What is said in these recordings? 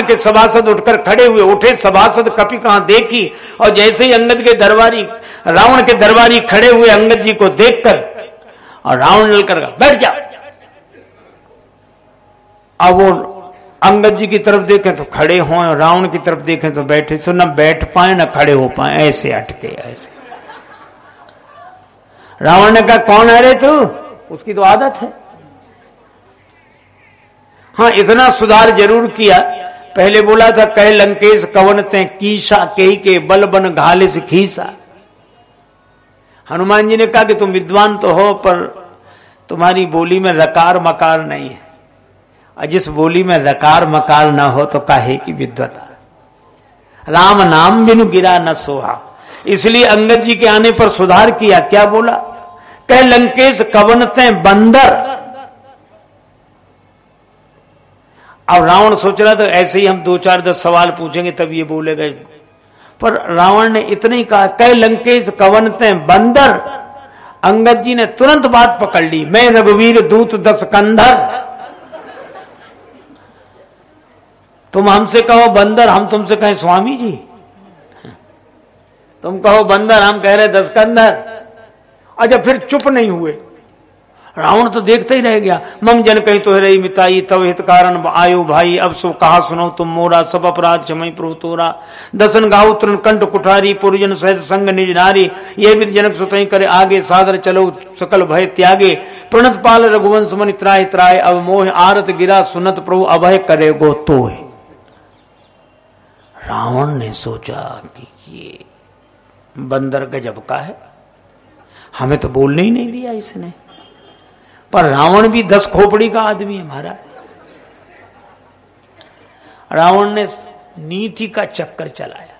रावण के सभासद उठकर खड़े हुए। उठे सभासद, कपि कहां देखी, और जैसे ही अंगद के दरबारी, रावण के दरबारी खड़े हुए अंगद जी को देखकर, और रावण ललकर बैठ जा। अब वो अंगद जी की तरफ देखें तो खड़े हों, और रावण की तरफ देखें तो बैठे। सो न बैठ पाए न खड़े हो पाए, ऐसे अटके ऐसे। रावण ने कहा कौन है रे तू? उसकी तो आदत है। हाँ, इतना सुधार जरूर किया। पहले बोला था कह लंकेश कवन ते कीसा, कही के बल बन घाले से खीसा। हनुमान जी ने कहा कि तुम विद्वान तो हो, पर तुम्हारी बोली में रकार मकार नहीं है, और जिस बोली में रकार मकार न हो तो काहे की विद्वता। राम नाम बिनु गिरा न सोहा। इसलिए अंगद जी के आने पर सुधार किया। क्या बोला? कह लंकेश कवनते बंदर। अब रावण सोच रहा था ऐसे ही हम 2-4-10 सवाल पूछेंगे तब ये बोलेगा, पर रावण ने इतना ही कहा कह लंकेश कवनते बंदर। अंगद जी ने तुरंत बात पकड़ ली, मैं रघुवीर दूत 10 कंधर। तुम हमसे कहो बंदर, हम तुमसे कहें स्वामी जी। तुम कहो बंदर, हम कह रहे 10 कंधर। अच्छा, फिर चुप नहीं हुए। रावण तो देखते ही रह गया। मम जन कहीं तो रही मिताई, तव हित कारण आयो भाई। अब सो कहा सुनो तुम मोरा, सब अपराध क्षमय प्रभु तोरा। दसन गाओ तृण कंठ कुठारी, पुरजन सहित संग निज नारी। ये विद जनक सुतई करे आगे, सादर चलो सकल भय त्यागे। प्रणत पाल रघुवंश मन त्राय त्राय, अब मोह आरत गिरा सुनत प्रभु अभय करे गो तोय। रावण ने सोचा कि ये बंदर गजब का है, हमें तो बोलने ही नहीं दिया इसने। पर रावण भी 10 खोपड़ी का आदमी है महाराज। रावण ने नीति का चक्कर चलाया।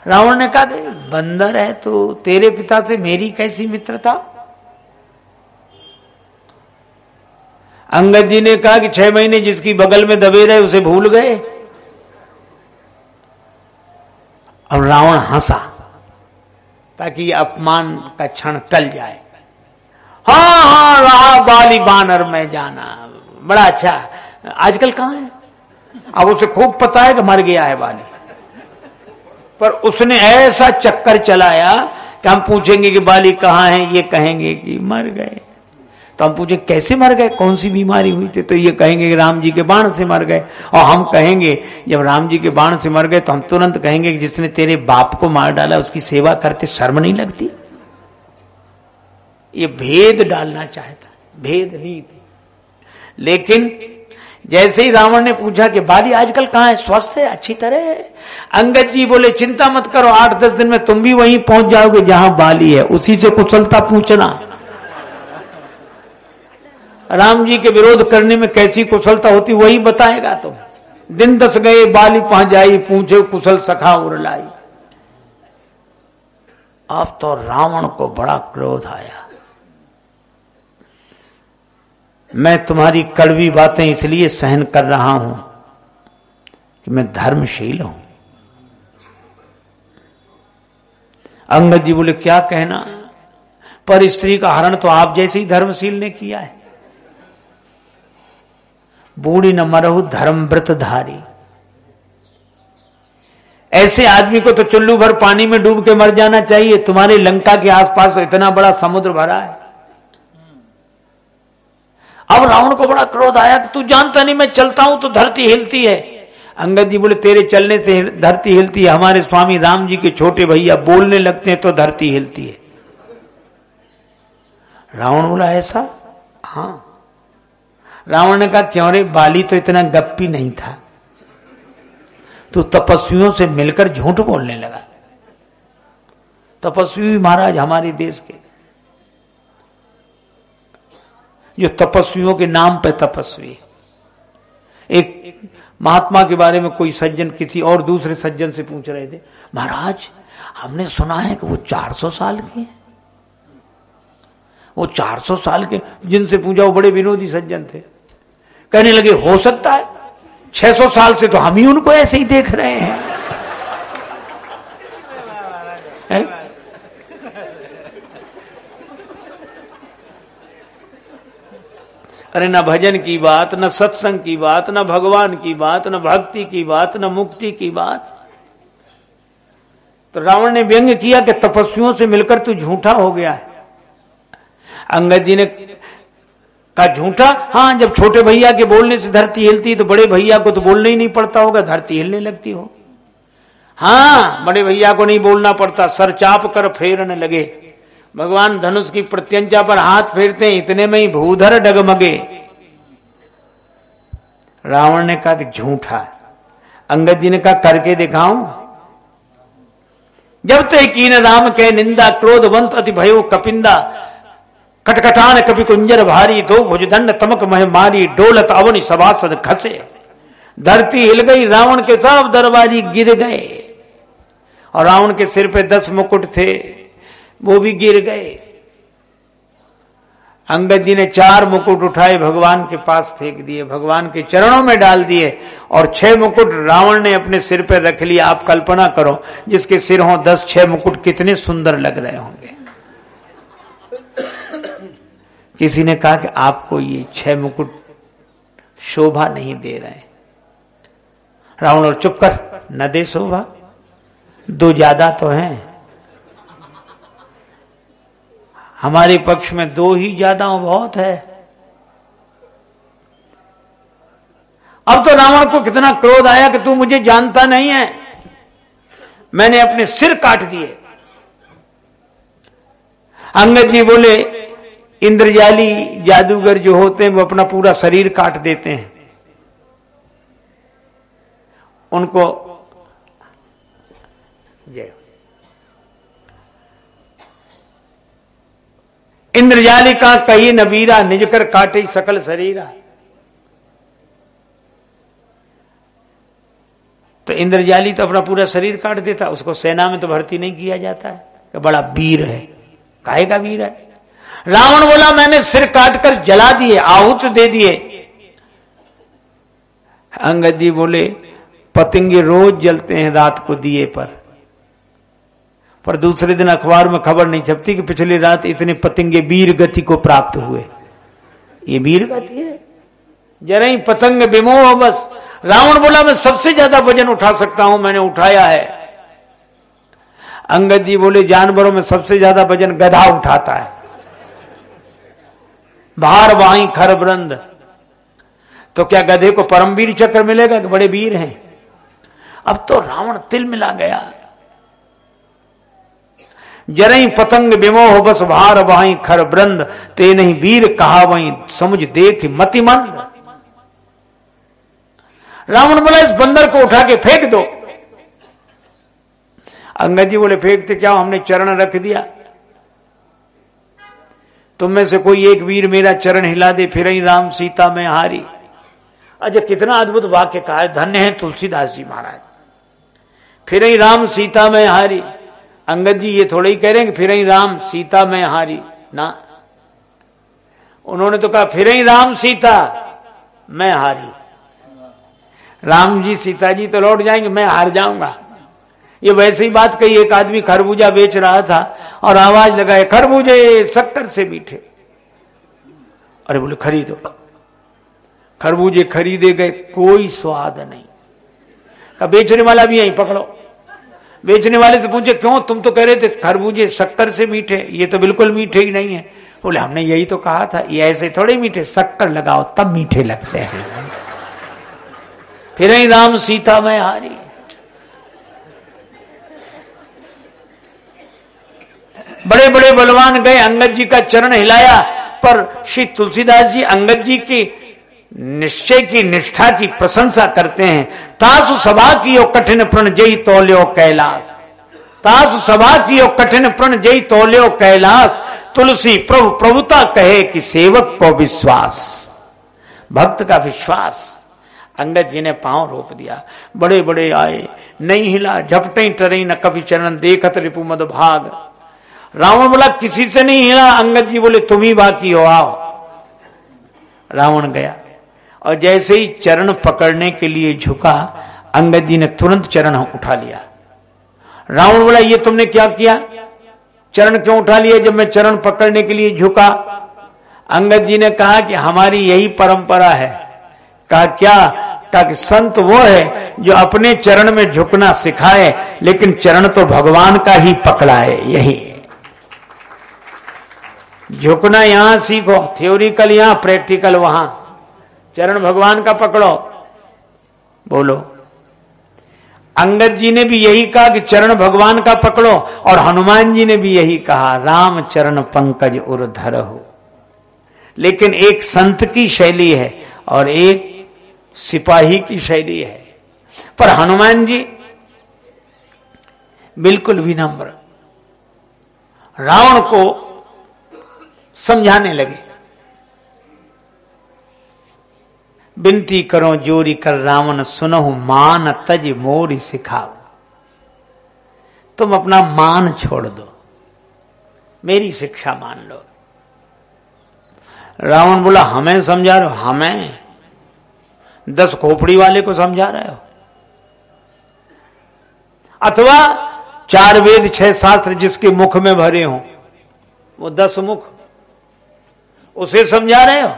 रावण ने कहा कि बंदर है तो तेरे पिता से मेरी कैसी मित्रता? अंगद जी ने कहा कि 6 महीने जिसकी बगल में दबे रहे उसे भूल गए। और रावण हंसा ताकि अपमान का क्षण टल जाए। हाँ, रहा बाली बानर में जाना, बड़ा अच्छा। आजकल कहां है? अब उसे खूब पता है कि मर गया है बाली, पर उसने ऐसा चक्कर चलाया कि हम पूछेंगे कि बाली कहां है, ये कहेंगे कि मर गए। तो हम पूछेंगे कैसे मर गए, कौन सी बीमारी हुई थी, तो ये कहेंगे कि राम जी के बाण से मर गए। और हम कहेंगे जब राम जी के बाण से मर गए तो हम तुरंत कहेंगे कि जिसने तेरे बाप को मार डाला उसकी सेवा करते शर्म नहीं लगती? ये भेद डालना चाहता, भेद नीति। लेकिन जैसे ही रावण ने पूछा कि बाली आजकल कहां है, स्वस्थ है, अच्छी तरह है, अंगद जी बोले चिंता मत करो, 8-10 दिन में तुम भी वहीं पहुंच जाओगे जहां बाली है, उसी से कुशलता पूछना। राम जी के विरोध करने में कैसी कुशलता होती वही बताएगा। तुम दिन 10 गए, बाली पहुंच जाई, पूछे कुशल सखा उरलाई। अब तो रावण को बड़ा क्रोध आया। मैं तुम्हारी कड़वी बातें इसलिए सहन कर रहा हूं कि मैं धर्मशील हूं। अंगद जी बोले क्या कहना, पर स्त्री का हरण तो आप जैसे ही धर्मशील ने किया है। बूढ़ी न मरहु धर्म व्रत धारी। ऐसे आदमी को तो चुल्लू भर पानी में डूब के मर जाना चाहिए। तुम्हारे लंका के आसपास तो इतना बड़ा समुद्र भरा है। अब रावण को बड़ा क्रोध आया कि तू जानता नहीं मैं चलता हूं तो धरती हिलती है। अंगद जी बोले तेरे चलने से धरती हिलती है, हमारे स्वामी राम जी के छोटे भैया बोलने लगते हैं तो धरती हिलती है। रावण बोला ऐसा? हाँ। रावण ने कहा क्यों रे, बाली तो इतना गप्पी नहीं था, तो तपस्वियों से मिलकर झूठ बोलने लगा। तपस्वी महाराज हमारे देश के, जो तपस्वियों के नाम पे तपस्वी। एक महात्मा के बारे में कोई सज्जन किसी और दूसरे सज्जन से पूछ रहे थे, महाराज हमने सुना है कि वो 400 साल के हैं। वो 400 साल के, जिनसे पूछा वो बड़े विनोदी सज्जन थे। कहने लगे हो सकता है, 600 साल से तो हम ही उनको ऐसे ही देख रहे हैं। अरे न भजन की बात, न सत्संग की बात, न भगवान की बात, न भक्ति की बात, न मुक्ति की बात। तो रावण ने व्यंग्य किया कि तपस्वियों से मिलकर तू झूठा हो गया है। अंगद जी ने कहा झूठा? हाँ, जब छोटे भैया के बोलने से धरती हिलती तो बड़े भैया को तो बोलना ही नहीं पड़ता होगा, धरती हिलने लगती हो। हाँ, बड़े भैया को नहीं बोलना पड़ता, सर चाप कर फेरने लगे। भगवान धनुष की प्रत्यंचा पर हाथ फेरते हैं, इतने में ही भूधर डगमगे। रावण ने कहा कि झूठा। अंगद जी ने कहा करके दिखाऊं? जब ते कीन राम के निंदा, क्रोधवंत अति भयो कपिंदा, कटकटान कपि कुंजर भारी, दो भुजदंड तमक मह मारी, डोलत अवनि सभासद खसे। धरती हिल गई, रावण के सब दरबारी गिर गए, और रावण के सिर पे 10 मुकुट थे, वो भी गिर गए। अंगद जी ने 4 मुकुट उठाए, भगवान के पास फेंक दिए, भगवान के चरणों में डाल दिए, और 6 मुकुट रावण ने अपने सिर पर रख लिया। आप कल्पना करो, जिसके सिर हो 10, 6 मुकुट कितने सुंदर लग रहे होंगे। किसी ने कहा कि आपको ये 6 मुकुट शोभा नहीं दे रहे। रावण और चुप कर, न दे शोभा, 2 ज्यादा तो हैं, हमारे पक्ष में 2 ही ज्यादा बहुत है। अब तो रावण को कितना क्रोध आया कि तू मुझे जानता नहीं है, मैंने अपने सिर काट दिए। अंगद जी बोले इंद्रजाली जादूगर जो होते हैं वो अपना पूरा शरीर काट देते हैं, उनको जय। इंद्रजाली का कही नबीरा, निज कर काटे सकल शरीरा। तो इंद्रजाली तो अपना पूरा शरीर काट देता, उसको सेना में तो भर्ती नहीं किया जाता है कि बड़ा वीर है। काहे का वीर है? रावण बोला मैंने सिर काटकर जला दिए, आहुत दे दिए। अंगद जी बोले पतंगे रोज जलते हैं रात को दिए पर दूसरे दिन अखबार में खबर नहीं छपती कि पिछली रात इतने पतंगे वीर गति को प्राप्त हुए। ये वीर गति है? जरा ही पतंग विमोह बस। रावण बोला मैं सबसे ज्यादा वजन उठा सकता हूं, मैंने उठाया है। अंगद जी बोले जानवरों में सबसे ज्यादा वजन गधा उठाता है, भार वाही खरबरंद। तो क्या गधे को परमवीर चक्र मिलेगा कि बड़े वीर हैं? अब तो रावण तिल मिला गया। जरई पतंग विमोह बस भार वाही खरबरंद, ते नहीं वीर कहा वही समुझ देख मतिमंद। रावण बोला इस बंदर को उठा के फेंक दो। अंगद जी बोले फेंकते क्या, हमने चरण रख दिया, तुम में से कोई एक वीर मेरा चरण हिला दे, फिर ही राम सीता में हारी। अच्छा कितना अद्भुत वाक्य कहा है, धन्य है तुलसीदास जी महाराज। फिर ही राम सीता में हारी। अंगद जी ये थोड़े ही कह रहे हैं कि फिर ही राम सीता में हारी ना, उन्होंने तो कहा फिर ही राम सीता मैं हारी। राम जी सीता जी तो लौट जाएंगे, मैं हार जाऊंगा। ये वैसे ही बात कही। एक आदमी खरबूजा बेच रहा था और आवाज लगाए खरबूजे शक्कर से मीठे। अरे बोले खरीदो। खरबूजे खरीदे गए, कोई स्वाद नहीं। का बेचने वाला भी यहीं पकड़ो। बेचने वाले से पूछे क्यों, तुम तो कह रहे थे खरबूजे शक्कर से मीठे, ये तो बिल्कुल मीठे ही नहीं है। बोले हमने यही तो कहा था, ये ऐसे थोड़े मीठे, शक्कर लगाओ तब मीठे लगते हैं। फिर ही राम सीता में हारी। बड़े बड़े बलवान गए, अंगद जी का चरण हिलाया, पर श्री तुलसीदास जी अंगद जी की निश्चय की निष्ठा की प्रशंसा करते हैं। तासु सभा कियो कठिन प्रण जई तौल्यो कैलाश, तासु सभा कियो कठिन प्रण जई तौल्यो कैलाश, तुलसी प्रभु प्रभुता कहे कि सेवक को विश्वास। भक्त का विश्वास। अंगद जी ने पांव रोप दिया। बड़े बड़े आए, नहीं हिला, झपटे टरे न कभी चरण, देखत रिपु मद भाग। रावण बोला किसी से नहीं हिला। अंगद जी बोले तुम ही बाकी हो, आओ। रावण गया और जैसे ही चरण पकड़ने के लिए झुका, अंगद जी ने तुरंत चरण उठा लिया। रावण बोला ये तुमने क्या किया, चरण क्यों उठा लिया जब मैं चरण पकड़ने के लिए झुका? अंगद जी ने कहा कि हमारी यही परंपरा है। कहा क्या? कहा कि संत वो है जो अपने चरण में झुकना सिखाए, लेकिन चरण तो भगवान का ही पकड़ाए। यही झुकना यहां सीखो, थ्योरिकल यहां, प्रैक्टिकल वहां। चरण भगवान का पकड़ो। बोलो। अंगद जी ने भी यही कहा कि चरण भगवान का पकड़ो, और हनुमान जी ने भी यही कहा, राम चरण पंकज उर धरहु। लेकिन एक संत की शैली है और एक सिपाही की शैली है। पर हनुमान जी बिल्कुल विनम्र रावण को समझाने लगे। बिनती करो जोरी कर रावण सुनहु, मान तज मोरी सिखाओ। तुम अपना मान छोड़ दो, मेरी शिक्षा मान लो। रावण बोला, हमें समझा रहे हो? हमें 10 खोपड़ी वाले को समझा रहे हो? अथवा 4 वेद 6 शास्त्र जिसके मुख में भरे हों, वो 10 मुख, उसे समझा रहे हो?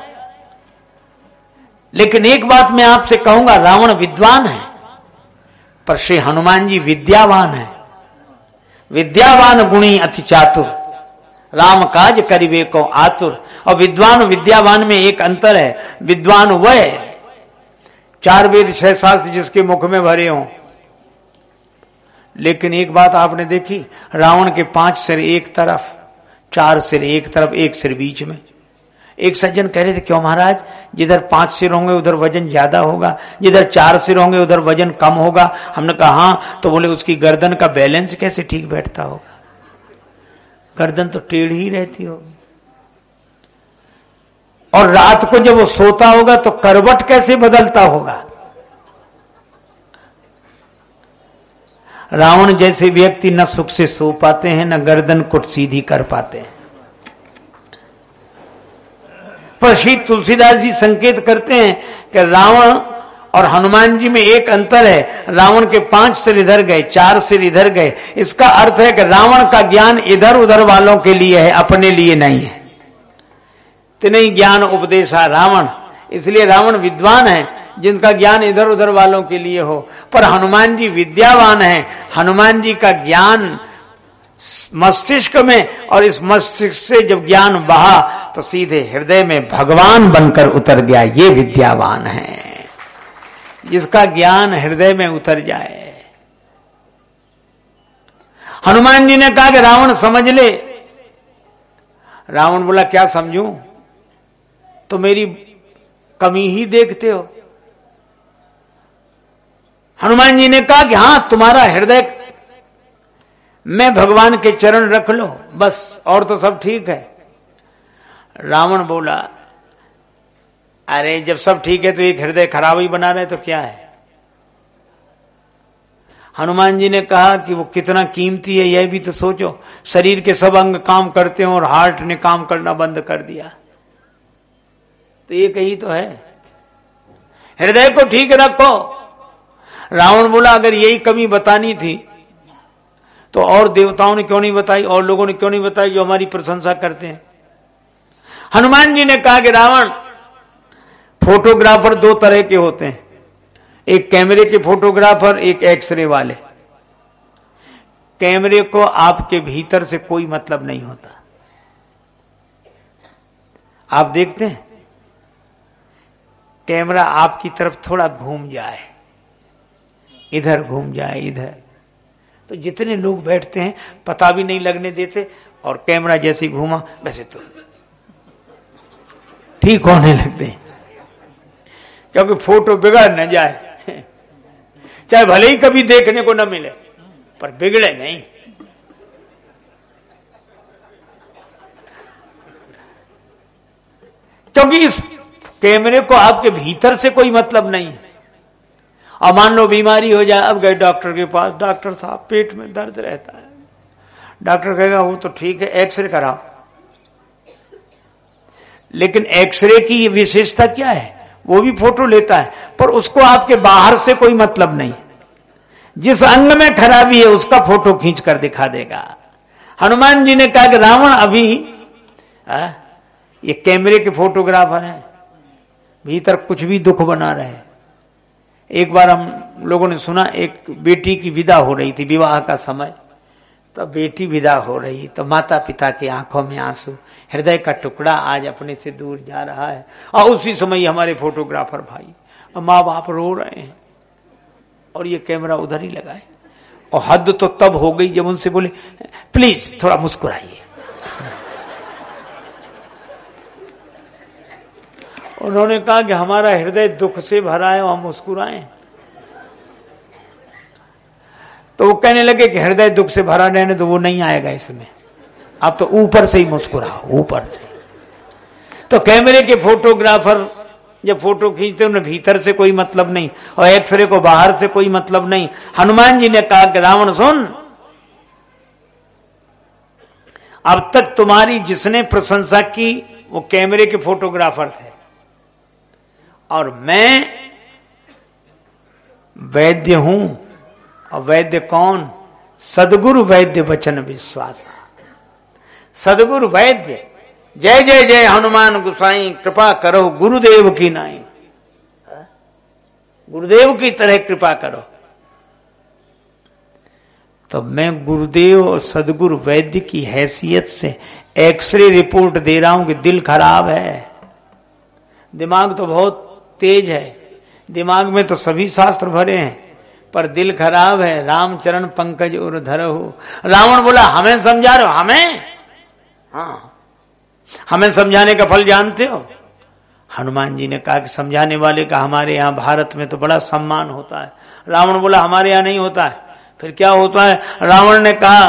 लेकिन एक बात मैं आपसे कहूंगा, रावण विद्वान है, पर श्री हनुमान जी विद्यावान है। विद्यावान गुणी अति चातुर, राम काज करिवे को आतुर। और विद्वान विद्यावान में एक अंतर है। विद्वान वह है 4 वेद 6 शास्त्र जिसके मुख में भरे हों। लेकिन एक बात आपने देखी, रावण के 5 सिर एक तरफ, 4 सिर एक तरफ, 1 सिर बीच में। एक सज्जन कह रहे थे, क्यों महाराज, जिधर 5 सिर होंगे उधर वजन ज्यादा होगा, जिधर 4 सिर होंगे उधर वजन कम होगा। हमने कहा हाँ। तो बोले उसकी गर्दन का बैलेंस कैसे ठीक बैठता होगा? गर्दन तो टेढ़ी ही रहती होगी। और रात को जब वो सोता होगा तो करवट कैसे बदलता होगा? रावण जैसे व्यक्ति न सुख से सो पाते हैं, न गर्दन को सीधी कर पाते हैं। पर श्री तुलसीदास जी संकेत करते हैं कि रावण और हनुमान जी में एक अंतर है। रावण के 5 सिर इधर गए, 4 सिर इधर गए। इसका अर्थ है कि रावण का ज्ञान इधर उधर वालों के लिए है, अपने लिए नहीं है। तिनहि ज्ञान उपदेशा रावण, इसलिए रावण विद्वान है जिनका ज्ञान इधर उधर वालों के लिए हो। पर हनुमान जी विद्यावान है। हनुमान जी का ज्ञान मस्तिष्क में, और इस मस्तिष्क से जब ज्ञान बहा तो सीधे हृदय में भगवान बनकर उतर गया। ये विद्यावान है, जिसका ज्ञान हृदय में उतर जाए। हनुमान जी ने कहा कि रावण समझ ले। रावण बोला, क्या समझूं? तो मेरी कमी ही देखते हो। हनुमान जी ने कहा कि हां, तुम्हारा हृदय में भगवान के चरण रख लो, बस, और तो सब ठीक है। रावण बोला, अरे जब सब ठीक है तो एक हृदय खराब ही बना रहे तो क्या है? हनुमान जी ने कहा कि वो कितना कीमती है यह भी तो सोचो। शरीर के सब अंग काम करते हो और हार्ट ने काम करना बंद कर दिया, तो ये कहीं तो है। हृदय को ठीक रखो। रावण बोला, अगर यही कमी बतानी थी तो और देवताओं ने क्यों नहीं बताई, और लोगों ने क्यों नहीं बताई जो हमारी प्रशंसा करते हैं? हनुमान जी ने कहा कि रावण, फोटोग्राफर 2 तरह के होते हैं, एक कैमरे के फोटोग्राफर, एक एक्सरे वाले। कैमरे को आपके भीतर से कोई मतलब नहीं होता। आप देखते हैं कैमरा आपकी तरफ थोड़ा घूम जाए, इधर घूम जाए, इधर, तो जितने लोग बैठते हैं पता भी नहीं लगने देते, और कैमरा जैसे घूमा वैसे तो ठीक होने लगते हैं, क्योंकि फोटो बिगड़ न जाए। चाहे भले ही कभी देखने को न मिले, पर बिगड़े नहीं। क्योंकि इस कैमरे को आपके भीतर से कोई मतलब नहीं है। और मान लो बीमारी हो जाए, अब गए डॉक्टर के पास, डॉक्टर साहब पेट में दर्द रहता है, डॉक्टर कहेगा वो तो ठीक है, एक्सरे कराओ। लेकिन एक्सरे की विशेषता क्या है? वो भी फोटो लेता है, पर उसको आपके बाहर से कोई मतलब नहीं। जिस अंग में खराबी है उसका फोटो खींच कर दिखा देगा। हनुमान जी ने कहा कि रावण अभी ये कैमरे के फोटोग्राफर हैं, भीतर कुछ भी दुख बना रहे। एक बार हम लोगों ने सुना एक बेटी की विदा हो रही थी, विवाह का समय, तो बेटी विदा हो रही तो माता पिता की आंखों में आंसू, हृदय का टुकड़ा आज अपने से दूर जा रहा है। और उसी समय हमारे फोटोग्राफर भाई और माँ बाप रो रहे हैं और ये कैमरा उधर ही लगाए। और हद तो तब हो गई जब उनसे बोले प्लीज थोड़ा मुस्कुराइए। उन्होंने कहा कि हमारा हृदय दुख से भरा है और हम मुस्कुराएं। तो वो कहने लगे कि हृदय दुख से भरा रहने तो वो नहीं आएगा इसमें, आप तो ऊपर से ही मुस्कुराओ, ऊपर से। तो कैमरे के फोटोग्राफर जब फोटो खींचते उन्हें भीतर से कोई मतलब नहीं और एक्सरे को बाहर से कोई मतलब नहीं। हनुमान जी ने कहा कि रावण सुन, अब तक तुम्हारी जिसने प्रशंसा की वो कैमरे के फोटोग्राफर थे और मैं वैद्य हूं। और वैद्य कौन? सदगुरु वैद्य वचन विश्वासा। सदगुरु वैद्य, जय जय जय हनुमान गुसाई, कृपा करो गुरुदेव की नाई। गुरुदेव की तरह कृपा करो। तो मैं गुरुदेव और सदगुरु वैद्य की हैसियत से एक्सरे रिपोर्ट दे रहा हूं कि दिल खराब है। दिमाग तो बहुत तेज है, दिमाग में तो सभी शास्त्र भरे हैं, पर दिल खराब है। रामचरण पंकज और धरहु। रावण बोला हमें समझा रहे हो? हमें? हाँ, हमें समझाने का फल जानते हो? हनुमान जी ने कहा कि समझाने वाले का हमारे यहाँ भारत में तो बड़ा सम्मान होता है। रावण बोला हमारे यहाँ नहीं होता है। फिर क्या होता है? रावण ने कहा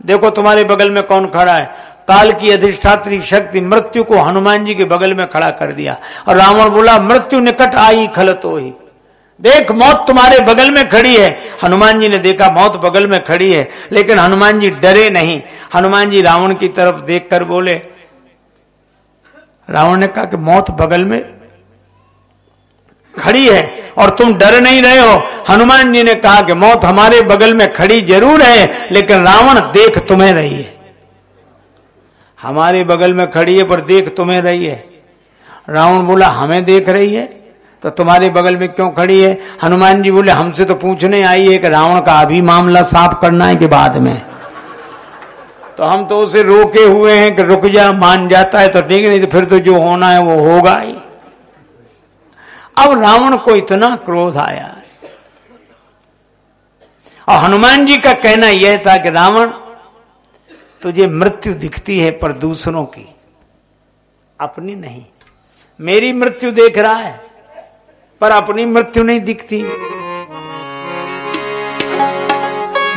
देखो तुम्हारे बगल में कौन खड़ा है। काल की अधिष्ठात्री शक्ति मृत्यु को हनुमान जी के बगल में खड़ा कर दिया और रावण बोला मृत्यु निकट आई खलतो ही। देख मौत तुम्हारे बगल में खड़ी है। हनुमान जी ने देखा मौत बगल में खड़ी है, लेकिन हनुमान जी डरे नहीं। हनुमान जी रावण की तरफ देखकर बोले, रावण ने कहा कि मौत बगल में खड़ी है और तुम डर नहीं रहे हो। हनुमान जी ने कहा कि मौत हमारे बगल में खड़ी जरूर है, लेकिन रावण देख तुम्हें रही है। हमारे बगल में खड़ी है पर देख तुम्हें रही है। रावण बोला हमें देख रही है तो तुम्हारे बगल में क्यों खड़ी है? हनुमान जी बोले हमसे तो पूछने आई है कि रावण का अभी मामला साफ करना है कि बाद में। तो हम तो उसे रोके हुए हैं कि रुक जा, मान जाता है तो ठीक, नहीं तो फिर तो जो होना है वो होगा ही। अब रावण को इतना क्रोध आया और हनुमान जी का कहना यह था कि रावण तुझे मृत्यु दिखती है पर दूसरों की, अपनी नहीं। मेरी मृत्यु देख रहा है पर अपनी मृत्यु नहीं दिखती।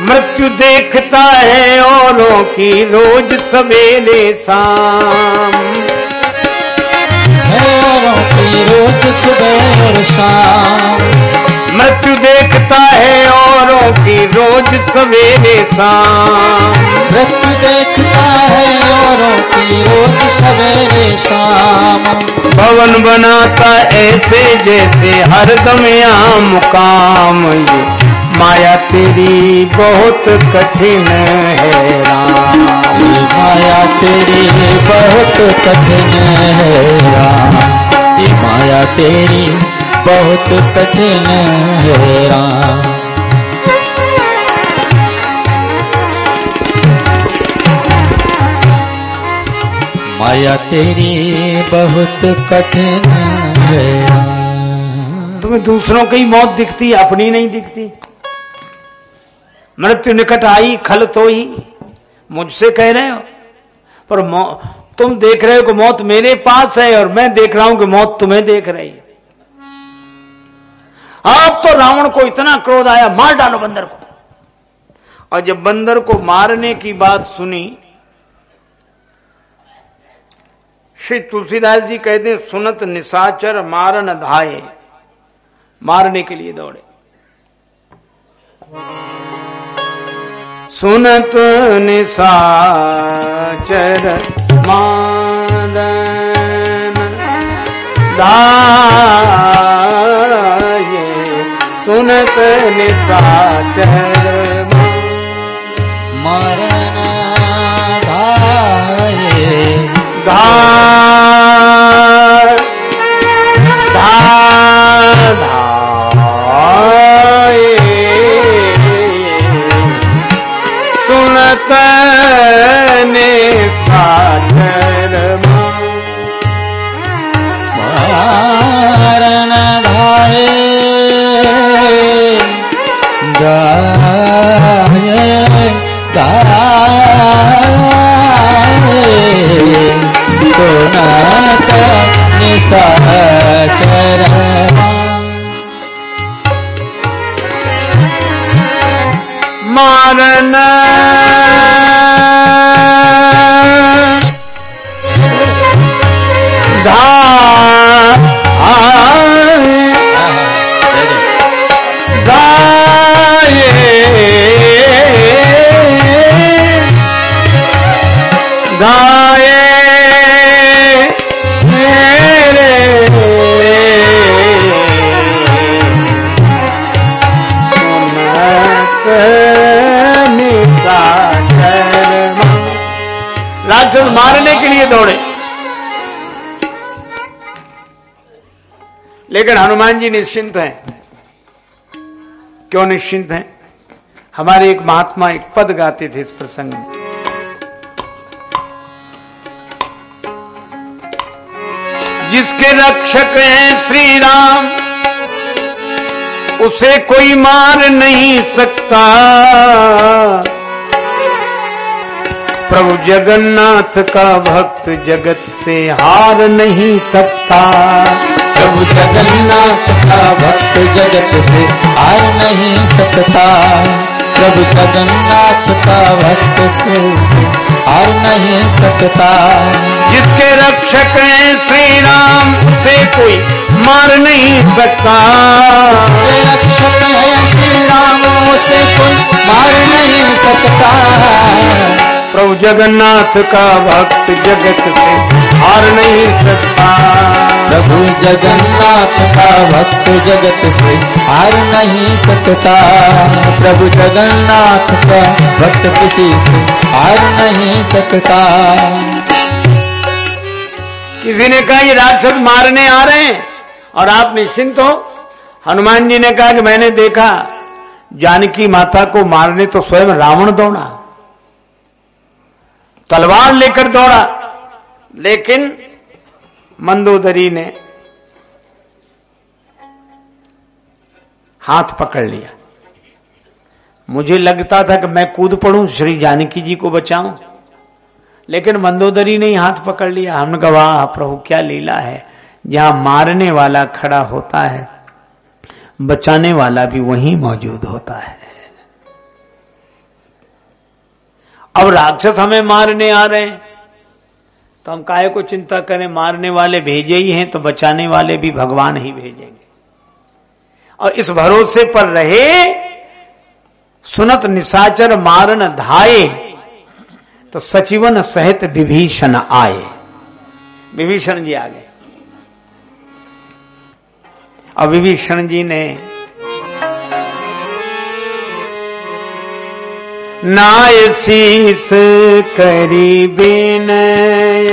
मृत्यु देखता है औरों की रोज सवेरे शाम, औरों की रोज सुबह और शाम। मृत्यु देखता है औरों की रोज सवेरे शाम। मृत्यु देखता है औरों की रोज सवेरे शाम। भवन बनाता ऐसे जैसे हरदम यहाँ मुकाम। ये माया तेरी बहुत कठिन है राम, ये माया तेरी बहुत कठिन है राम, ये माया तेरी बहुत कठिन है राम। माया तेरी बहुत कठिन है। तुम्हें दूसरों की मौत दिखती, अपनी नहीं दिखती। मृत्यु निकट आई खल तो ही, मुझसे कह रहे हो, पर तुम देख रहे हो कि मौत मेरे पास है और मैं देख रहा हूं कि मौत तुम्हें देख रही है। अब तो रावण को इतना क्रोध आया, मार डालो बंदर को। और जब बंदर को मारने की बात सुनी, श्री तुलसीदास जी कहते हैं सुनत निशाचर मारन धाये, मारने के लिए दौड़े। सुनत निशाचर मारन धाये, सुनत निशाचर मारन धाये, धाये। मारन गाए मेरे राक्षस मारने के लिए दौड़े, लेकिन हनुमान जी निश्चिंत हैं। क्यों निश्चिंत हैं? हमारे एक महात्मा एक पद गाते थे इस प्रसंग में, जिसके रक्षक हैं श्री राम उसे कोई मार नहीं सकता, प्रभु जगन्नाथ का भक्त जगत से हार नहीं सकता, प्रभु जगन्नाथ का भक्त जगत से हार नहीं सकता, प्रभु जगन्नाथ का भक्त से हार नहीं सकता, जिसके रक्षक हैं श्री राम उसे कोई मार नहीं सकता, जिसके रक्षक हैं श्री राम उसे कोई मार नहीं सकता, प्रभु जगन्नाथ का भक्त जगत से हार नहीं सकता, प्रभु जगन्नाथ का भक्त जगत से हार नहीं सकता, प्रभु जगन्नाथ का भक्त किसी से हार नहीं सकता। किसी ने कहा ये राक्षस मारने आ रहे हैं और आप निश्चिंत हो। हनुमान जी ने कहा कि मैंने देखा जानकी माता को मारने तो स्वयं रावण दौड़ा, तलवार लेकर दौड़ा, लेकिन मंदोदरी ने हाथ पकड़ लिया। मुझे लगता था कि मैं कूद पड़ूं श्री जानकी जी को बचाऊं, लेकिन मंदोदरी ने ही हाथ पकड़ लिया। हमने कहा वाह प्रभु क्या लीला है, जहां मारने वाला खड़ा होता है बचाने वाला भी वहीं मौजूद होता है। अब राक्षस हमें मारने आ रहे हैं तो हम काहे को चिंता करें, मारने वाले भेजे ही हैं तो बचाने वाले भी भगवान ही भेजेंगे। और इस भरोसे पर रहे, सुनत निशाचर मारन धाये, तो सचिवन सहित विभीषण आए। विभीषण जी आ गए और विभीषण जी ने नाय शीस करी बिनय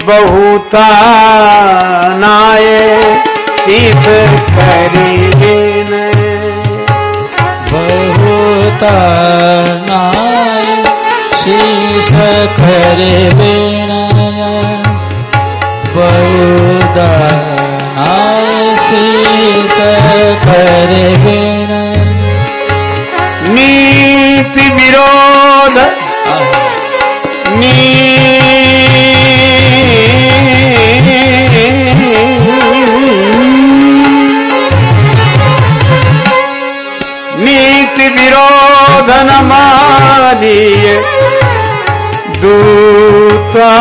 बहुता, नाय शीस करी बिनय बहुता, नाय शीस करे बिनय बहुता, नाय शीस करे बिनय नीति विरोध नीति विरोध न मानिए दूता,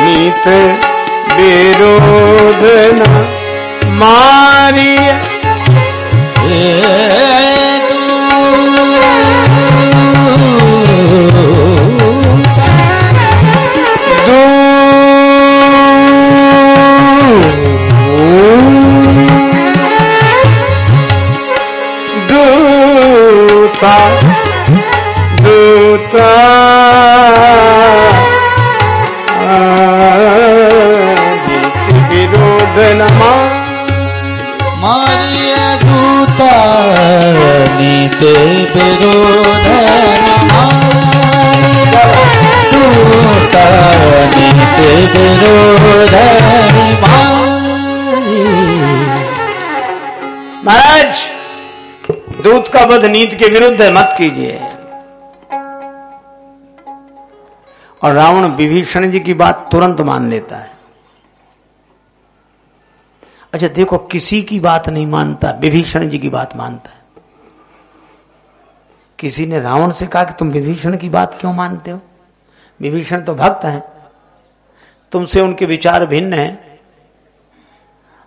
नीत विरोध न मारिए दूता, दूता मारिय दूता, नीते विरोध दूता, नीते विरोध। महाराज दूत का वध नीति के विरुद्ध है, मत कीजिए। और रावण विभीषण जी की बात तुरंत मान लेता है। अच्छा देखो, किसी की बात नहीं मानता, विभीषण जी की बात मानता है। किसी ने रावण से कहा कि तुम विभीषण की बात क्यों मानते हो? विभीषण तो भक्त हैं, तुमसे उनके विचार भिन्न हैं।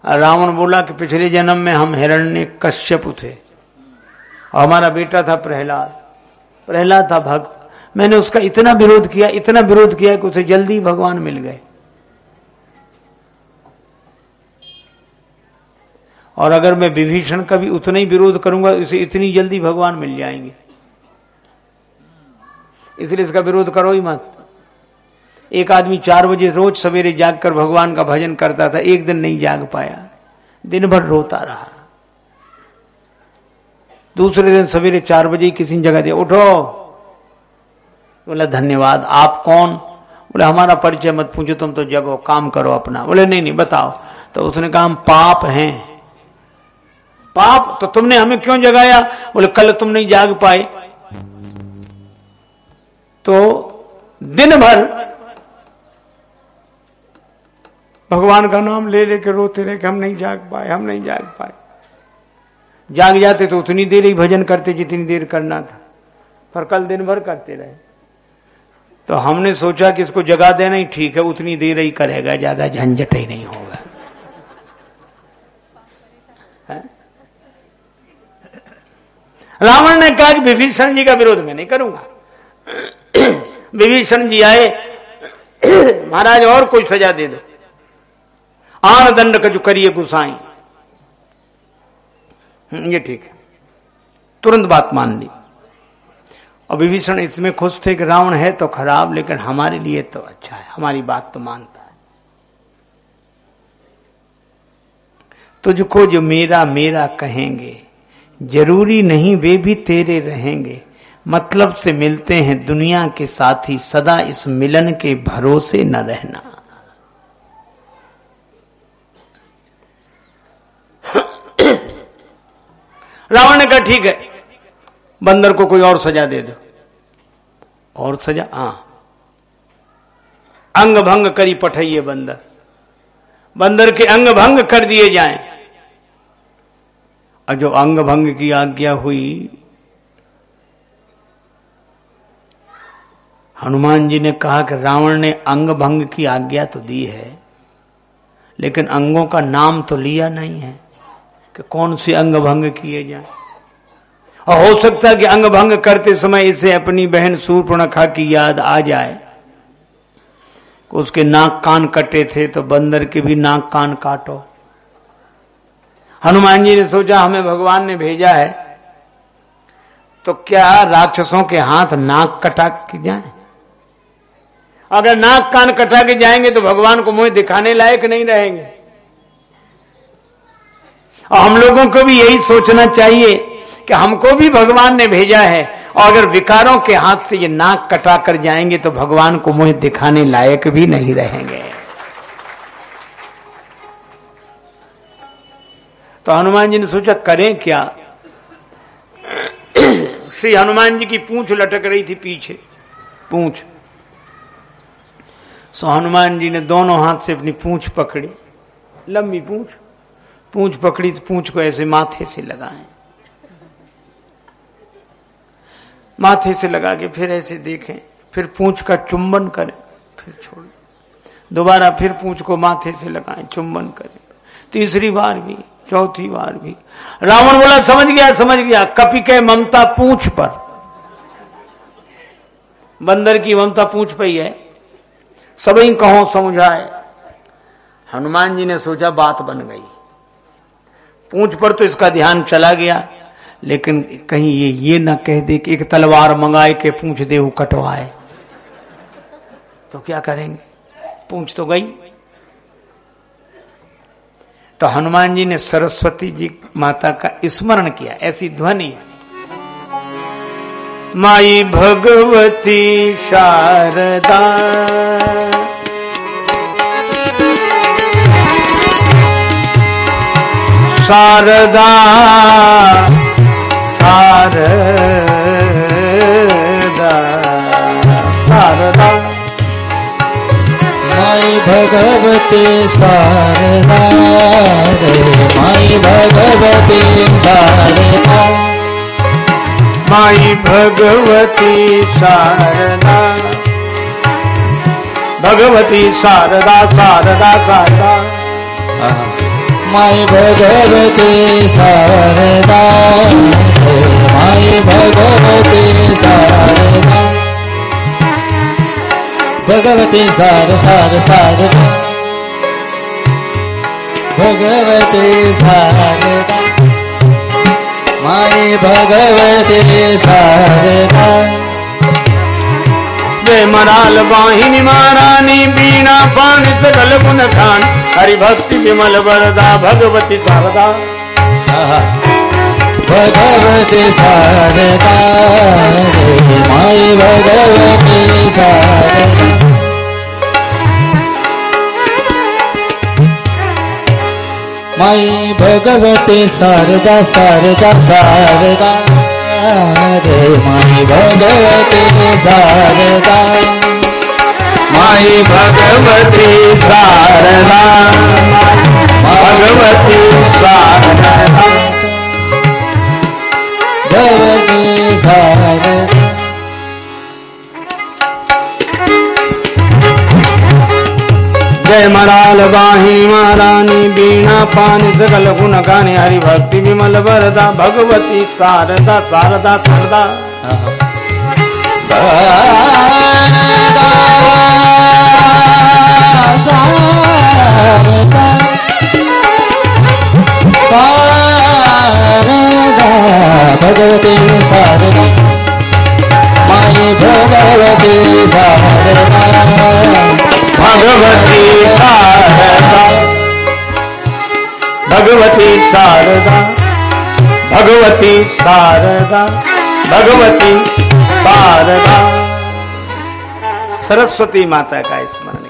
रावण बोला कि पिछले जन्म में हम हिरण्यकश्यप थे और हमारा बेटा था प्रहलाद। प्रहलाद था भक्त, मैंने उसका इतना विरोध किया कि उसे जल्दी भगवान मिल गए। और अगर मैं विभीषण का भी उतना ही विरोध करूंगा, इसे इतनी जल्दी भगवान मिल जाएंगे, इसलिए इसका विरोध करो ही मत। एक आदमी 4 बजे रोज सवेरे जागकर भगवान का भजन करता था, एक दिन नहीं जाग पाया, दिन भर रोता रहा। दूसरे दिन सवेरे 4 बजे किसी ने जगह दिया, उठो। बोला धन्यवाद, आप कौन? बोले हमारा परिचय मत पूछो, तुम तो जगो, काम करो अपना। बोले नहीं बताओ। तो उसने कहा हम पाप हैं। पाप? तो तुमने हमें क्यों जगाया? बोले कल तुम नहीं जाग पाए, तो दिन भर भगवान का नाम ले लेके रोते रहे कि हम नहीं जाग पाए। जाग जाते तो उतनी देर ही भजन करते जितनी देर करना था, पर कल दिन भर करते रहे। तो हमने सोचा कि इसको जगा देना ही ठीक है, उतनी देर ही करेगा, ज्यादा झंझट ही नहीं होगा। रावण ने कहा कि विभीषण जी का विरोध मैं नहीं करूंगा। विभीषण जी आए, महाराज और कोई सजा दे दो, आन दंड का जो करिए गुसाई। ये ठीक है, तुरंत बात मान ली। और विभीषण इसमें खुश थे कि रावण है तो खराब, लेकिन हमारे लिए तो अच्छा है, हमारी बात तो मानता है। तुझको जो मेरा मेरा कहेंगे, जरूरी नहीं वे भी तेरे रहेंगे। मतलब से मिलते हैं दुनिया के साथी, सदा इस मिलन के भरोसे न रहना। रावण ने कहा ठीक है, बंदर को कोई और सजा दे दो। और सजा? हां, अंग भंग करी पठाइए बंदर। बंदर के अंग भंग कर दिए जाएं। और जो अंग भंग की आज्ञा हुई, हनुमान जी ने कहा कि रावण ने अंग भंग की आज्ञा तो दी है, लेकिन अंगों का नाम तो लिया नहीं है कि कौन से अंग भंग किए जाए। और हो सकता है कि अंग भंग करते समय इसे अपनी बहन शूर्पणखा की याद आ जाए, उसके नाक कान कटे थे, तो बंदर के भी नाक कान काटो। हनुमान जी ने सोचा हमें भगवान ने भेजा है, तो क्या राक्षसों के हाथ नाक कटा के जाए? अगर नाक कान कटा के जाएंगे तो भगवान को मुंह दिखाने लायक नहीं रहेंगे। और हम लोगों को भी यही सोचना चाहिए कि हमको भी भगवान ने भेजा है, और अगर विकारों के हाथ से ये नाक कटा कर जाएंगे तो भगवान को मुंह दिखाने लायक भी नहीं रहेंगे। तो हनुमान जी ने सोचा करें क्या। श्री हनुमान जी की पूंछ लटक रही थी पीछे, पूंछ। सो हनुमान जी ने दोनों हाथ से अपनी पूंछ पकड़ी, लंबी पूंछ पकड़ी, तो पूंछ को ऐसे माथे से लगाएं, माथे से लगा के फिर ऐसे देखें, फिर पूंछ का चुंबन करें, फिर छोड़, दोबारा फिर पूंछ को माथे से लगाएं, चुंबन करें, तीसरी बार भी, चौथी बार भी। रावण बोला समझ गया, कपि के ममता पूंछ पर। बंदर की ममता पूंछ पर ही है, सबई कहो समझाए। हनुमान जी ने सोचा बात बन गई, पूंछ पर तो इसका ध्यान चला गया, लेकिन कहीं ये न कह दे कि एक तलवार मंगाए के पूंछ देहु कटवाए, तो क्या करेंगे, पूंछ तो गई। तो हनुमान जी ने सरस्वती जी माता का स्मरण किया, ऐसी ध्वनि, माई भगवती शारदा शारदा शारदा शारदा माई भगवती शारदा रे माई भगवती शारदा माई भगवती शारदा भगवती शारदा शारदा शारदा माई भगवती शारदा माई भगवती शारदा भगवती सार सार शारदा भगवती शारदा माई भगवती शारदा जय मराल वाहिनी महारानी बीणा पान सकल गुण खान हरि भक्ति विमल वरदा भगवती शारदा भगवती शारदा माई भगवती शारदा माई भगवती शारदा शारदा शारदा रे माई भगवती शारदा माई भगवती शारदा भगवती शारदा भगवती शारदा जय मराल वाहिनी महारानी बीणा पान सकल गुण गाने हरि भक्ति विमल वरदा भगवती शारदा शारदा शारदा शारदा शारदा शारदा भगवती शारदा माई भगवती शारदा भगवती शारदा भगवती शारदा भगवती शारदा भगवती शारदा। सरस्वती माता का स्मरण